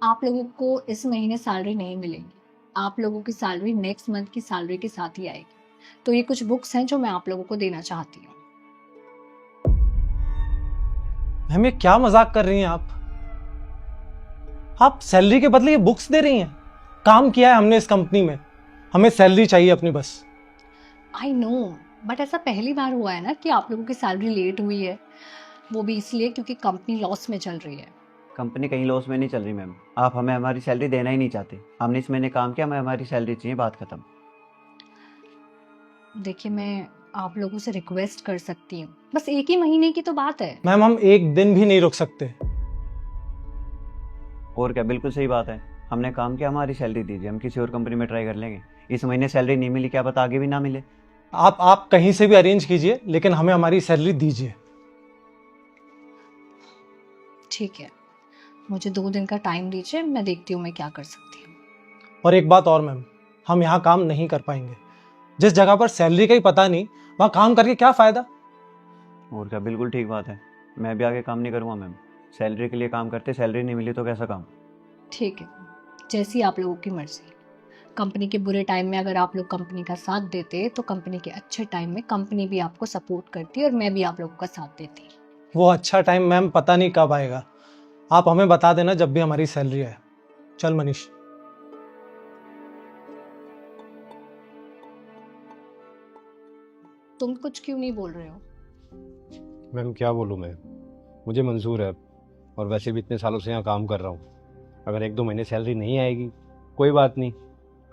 आप लोगों को इस महीने सैलरी नहीं मिलेगी। आप लोगों की सैलरी नेक्स्ट मंथ की सैलरी के साथ ही आएगी। तो ये कुछ बुक्स हैं जो मैं आप लोगों को देना चाहती हूँ। मैम ये क्या मजाक कर रही हैं आप सैलरी के बदले ये बुक्स दे रही हैं। काम किया है हमने इस कंपनी में, हमें सैलरी चाहिए अपनी बस। आई नो, बट ऐसा पहली बार हुआ है ना कि आप लोगों की सैलरी लेट हुई है। वो भी इसलिए क्योंकि कंपनी लॉस में चल रही है। कंपनी कहीं लॉस में नहीं चल रही मैम। आप हमें हमारी सैलरी देना ही नहीं चाहते। हमने इस महीने काम किया, हमें हमारी सैलरी चाहिए, बात खत्म। देखिए, मैं आप लोगों से रिक्वेस्ट कर सकती हूँ, बस एक ही महीने की तो बात है। मैम हम एक दिन भी नहीं रुक सकते। और क्या, बिल्कुल सही बात है। हमने काम किया, हमारी सैलरी दीजिए, हम किसी और कंपनी में ट्राई कर लेंगे। इस महीने सैलरी नहीं मिली, क्या पता आगे भी ना मिले। आप कहीं से भी अरेंज कीजिए, लेकिन हमें हमारी सैलरी दीजिए। ठीक है, मुझे 2 दिन का टाइम दीजिए, मैं देखती हूँ मैं क्या कर सकती हूँ। और एक बात और मैम, हम यहाँ काम नहीं कर पाएंगे। जिस जगह पर सैलरी का ही पता नहीं, वहाँ काम करके क्या फायदा। और क्या, बिल्कुल ठीक बात है। मैं भी आगे काम नहीं करूँगा मैम। सैलरी के लिए काम करते, सैलरी नहीं मिली तो कैसा काम। ठीक है, जैसी आप लोगों की मर्जी। कंपनी के बुरे टाइम में अगर आप लोग कंपनी का साथ देते तो कंपनी के अच्छे टाइम में कंपनी भी आपको सपोर्ट करती और मैं भी आप लोगों का साथ देती। वो अच्छा टाइम मैम पता नहीं कब आएगा। आप हमें बता देना जब भी हमारी सैलरी आए। चल मनीष। तुम कुछ क्यों नहीं बोल रहे हो? मैम क्या बोलूँ मैं, मुझे मंजूर है और वैसे भी इतने सालों से यहाँ काम कर रहा हूँ। अगर 1-2 महीने सैलरी नहीं आएगी कोई बात नहीं।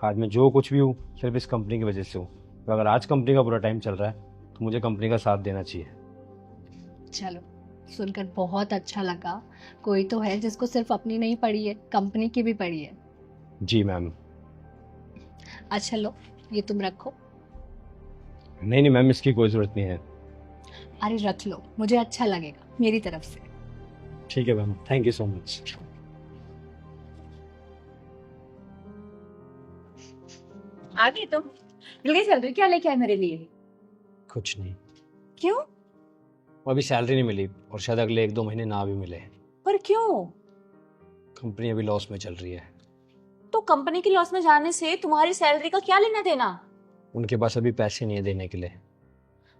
आज मैं जो कुछ भी हूँ सिर्फ इस कंपनी की वजह से हूँ। तो अगर आज कंपनी का बुरा टाइम चल रहा है तो मुझे कंपनी का साथ देना चाहिए। चलो, सुनकर बहुत अच्छा लगा। कोई तो है जिसको सिर्फ अपनी नहीं पड़ी है, कंपनी की भी पड़ी है। जी मैम। अच्छा लो, ये तुम रखो। नहीं नहीं मैम, इसकी कोई ज़रूरत नहीं है। अरे रख लो, मुझे अच्छा लगेगा मेरी तरफ से। ठीक है ma'am, thank you so much. आ गई तुम? मिल गई सैलरी? क्या लेके आए मेरे लिए? कुछ नहीं, क्यों? वो अभी सैलरी नहीं मिली और शायद अगले 1-2 महीने ना भी मिले। पर क्यों? कंपनी अभी लॉस में चल रही है। तो कंपनी के लॉस में जाने से तुम्हारी सैलरी का क्या लेना देना? उनके पास अभी पैसे नहीं है देने के लिए।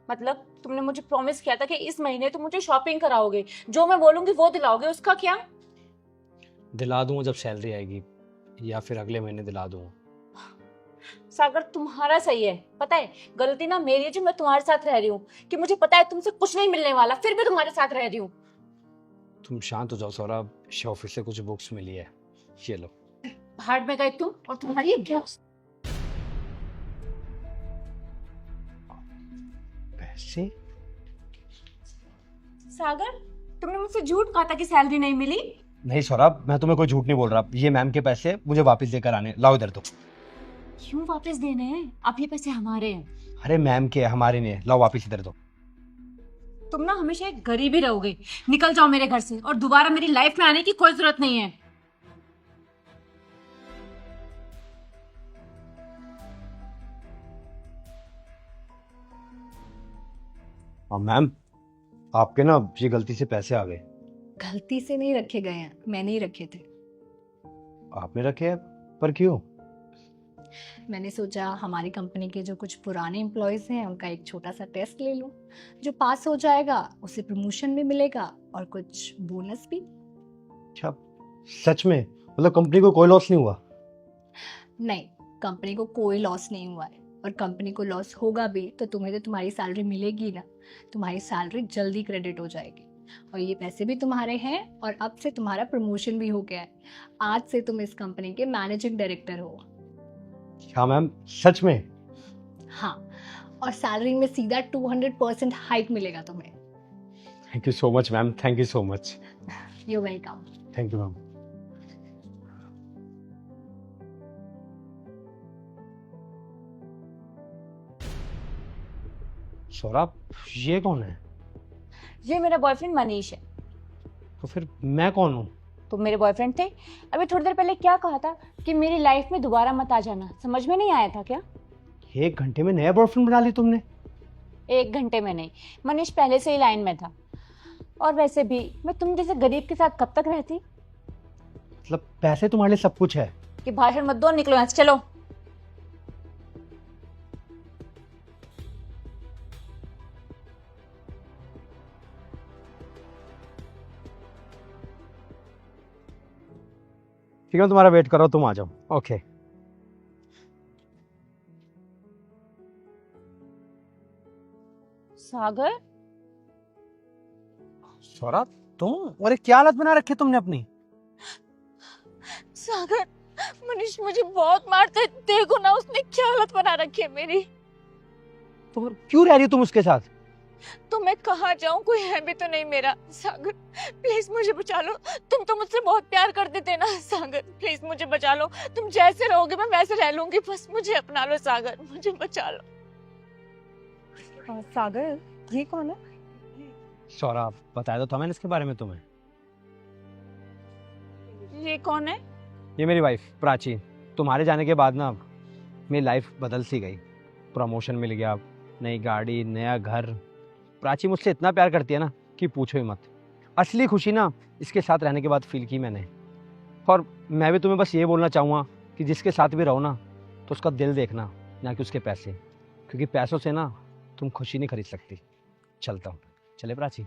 मतलब तुमने मुझे प्रॉमिस किया था कि इस महीने तुम मुझे शॉपिंग कराओगे, जो मैं बोलूंगी वो दिलाओगे, उसका क्या? दिला दूंगा जब सैलरी आएगी, या फिर अगले महीने दिला दूंगा। सागर तुम्हारा सही है, पता है गलती ना मेरी है जो मैं तुम्हारे साथ रह रही हूँ, कि मुझे पता है तुमसे कुछ नहीं मिलने वाला, फिर भी तुम्हारे साथ रह रही हूँ। तुम शांत हो जाओ सौरभ, इस ऑफिस से कुछ बुक्स मिली है, ये लो। भाड़ में गए तुम और तुम्हारी क्या? पैसे? सागर, तुमने मुझसे झूठ कहा था कि सैलरी नहीं मिली। नहीं सौरभ, मैं तुम्हें कोई झूठ नहीं बोल रहा। ये मैम के पैसे मुझे वापस देकर आने। लाओ इधर तो। क्यों वापस देने हैं? अब ये पैसे हमारे हैं। अरे मैम के, हमारे नहीं। लाओ वापस इधर दो। तुम ना हमेशा एक गरीब ही रहोगे। निकल जाओ मेरे घर से और दोबारा मेरी लाइफ में आने की कोई जरूरत नहीं है। हाँ मैम, आपके ना ये गलती से पैसे आ गए। गलती से नहीं रखे गए हैं, मैंने ही रखे थे। आपने रखे हैं? पर क्यों? मैंने सोचा हमारी कंपनी के जो कुछ पुराने एम्प्लॉयज हैं उनका एक छोटा सा टेस्ट ले लूं। जो पास हो जाएगा उसे प्रमोशन भी मिलेगा और कुछ बोनस भी। अच्छा, सच में? मतलब कंपनी को कोई लॉस नहीं हुआ? नहीं, कंपनी को कोई लॉस नहीं हुआ है, और कंपनी को लॉस होगा भी तो तुम्हें तो तुम्हारी सैलरी मिलेगी ना। तुम्हारी सैलरी जल्दी क्रेडिट हो जाएगी और ये पैसे भी तुम्हारे हैं, और अब से तुम्हारा प्रमोशन भी हो गया है। आज से तुम इस कंपनी के मैनेजिंग डायरेक्टर हो। हाँ मैम, सच में? हाँ, और सैलरी में सीधा 200% हाइक मिलेगा तुम्हें। Thank you so much ma'am, thank you so much. You welcome. Thank you ma'am. Saurabh, ये कौन है? ये मेरा बॉयफ्रेंड मनीष है। तो फिर मैं कौन हूँ? तुम मेरे बॉयफ्रेंड थे। अभी थोड़ी देर पहले क्या कहा था कि मेरी लाइफ में दोबारा मत आ जाना, समझ में नहीं आया था क्या? 1 घंटे में नया बॉयफ्रेंड बना ली तुमने? 1 घंटे में नहीं, मनीष पहले से ही लाइन में था। और वैसे भी मैं तुम जैसे गरीब के साथ कब तक रहती? मतलब पैसे तुम्हारे लिए सब कुछ है? कि भाषण मत दो, निकलो यहाँ से, चलो। ठीक है, मैं तुम्हारा वेट कर रहा हूँ, तुम आ जाओ। ओके। सागर, सौरभ, तुम और क्या हालत बना रखी है तुमने अपनी? सागर, मनीष मुझे बहुत मारता है, देखो ना उसने क्या हालत बना रखी है मेरी। तो क्यों रह रही हो तुम उसके साथ? तो मैं कहाँ जाऊँ, कोई है भी तो नहीं मेरा। सागर प्लीज मुझे बचा लो, तुम तो मुझसे बहुत प्यार करते थे ना। सागर प्लीज मुझे बचा लो, तुम जैसे रहोगे मैं वैसे रह लूंगी, बस मुझे अपना लो। सागर मुझे बचा लो। सागर, ये कौन है? सौरभ, बताया तो था मैंने इसके बारे में तुम्हें। ये कौन है? ये मेरी वाइफ प्राची। तुम्हारे जाने के बाद ना मेरी लाइफ बदल सी गई। प्रमोशन मिल गया, नई गाड़ी, नया घर। प्राची मुझसे इतना प्यार करती है ना कि पूछो ही मत। असली खुशी ना इसके साथ रहने के बाद फील की मैंने। और मैं भी तुम्हें बस ये बोलना चाहूँगा कि जिसके साथ भी रहो ना तो उसका दिल देखना, ना कि उसके पैसे, क्योंकि पैसों से ना तुम खुशी नहीं खरीद सकती। चलता हूँ। चले प्राची।